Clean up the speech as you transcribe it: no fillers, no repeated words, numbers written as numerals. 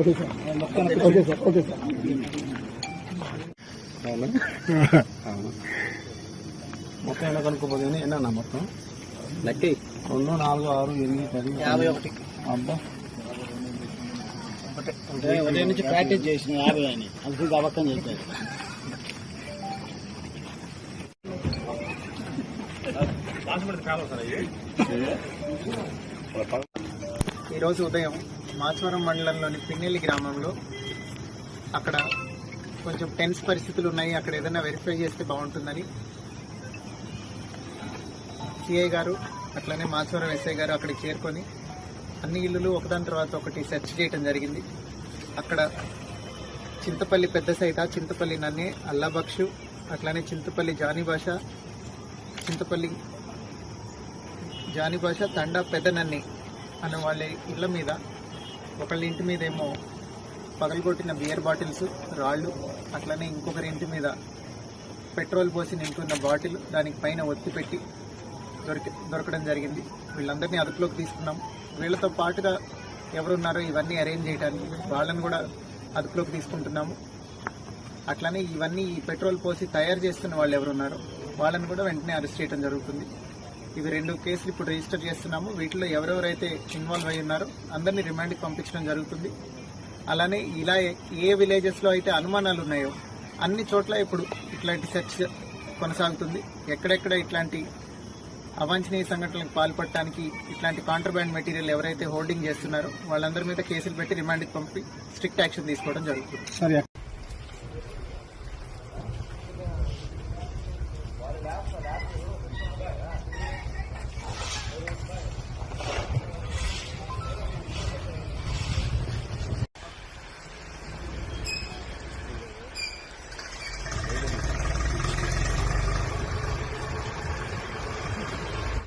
Okay sir okay sir okay sir మొత్తం ఎలా కనుక్కోపోతుంది ఎన్న మొత్తం లెక్క 2, 4, 6, 8, 10, 51 అబ్బా ఉదయం నుంచి ప్రాక్టీస్ చేసిన 50 అని అందుకు అవకాశం చేశారు. ఈరోజు ఉదయం మాచవరం మండలంలోని పిన్నెల్లి గ్రామంలో అక్కడ కొంచెం టెన్స్ పరిస్థితులు ఉన్నాయి, అక్కడ ఏదైనా వెరిఫై చేస్తే బాగుంటుందని సిఐ గారు అట్లనే మాచవరం ఎస్ఐ గారు అక్కడికి చేరుకొని అన్ని ఇళ్లు ఒకదాని తర్వాత ఒకటి సెర్చ్ చేయడం జరిగింది. అక్కడ చింతపల్లి పెద్ద సైట, చింతపల్లి నన్నే, అల్లాబక్షు, అట్లానే చింతపల్లి జానిభాష తండా పెద్ద నన్ని అనే వాళ్ళ ఇళ్ల మీద ఒకళ్ళ ఇంటి మీద ఏమో పగలగొట్టిన బియర్ బాటిల్స్, రాళ్ళు, అట్లనే ఇంకొకరి ఇంటి మీద పెట్రోల్ పోసి నింపున్న బాటిల్ దానికి పైన ఒత్తి పెట్టి దొరకడం జరిగింది. వీళ్ళందరినీ అదుపులోకి తీసుకున్నాం. వీళ్ళతో పాటుగా ఎవరున్నారో ఇవన్నీ అరేంజ్ చేయడానికి వాళ్ళని కూడా అదుపులోకి తీసుకుంటున్నాము. అట్లనే ఇవన్నీ ఈ పెట్రోల్ పోసి తయారు చేస్తున్న వాళ్ళు ఎవరున్నారో వాళ్ళని కూడా వెంటనే అరెస్ట్ చేయడం జరుగుతుంది. ఇవి 2 కేసులు ఇప్పుడు రిజిస్టర్ చేస్తున్నాము. వీటిలో ఎవరెవరైతే ఇన్వాల్వ్ అయి ఉన్నారో అందరినీ రిమాండ్కి పంపించడం జరుగుతుంది. అలానే ఇలా ఏ విలేజెస్లో అయితే అనుమానాలు ఉన్నాయో అన్ని చోట్ల ఇప్పుడు ఇట్లాంటి సెర్చ్ కొనసాగుతుంది. ఎక్కడెక్కడ ఇట్లాంటి అవాంఛనీయ సంఘటనలకు పాల్పడటానికి ఇట్లాంటి కాంట్రాబ్యాండ్ మెటీరియల్ ఎవరైతే హోల్డింగ్ చేస్తున్నారో వాళ్ళందరి మీద కేసులు పెట్టి రిమాండ్కి పంపి స్ట్రిక్ట్ యాక్షన్ తీసుకోవడం జరుగుతుంది.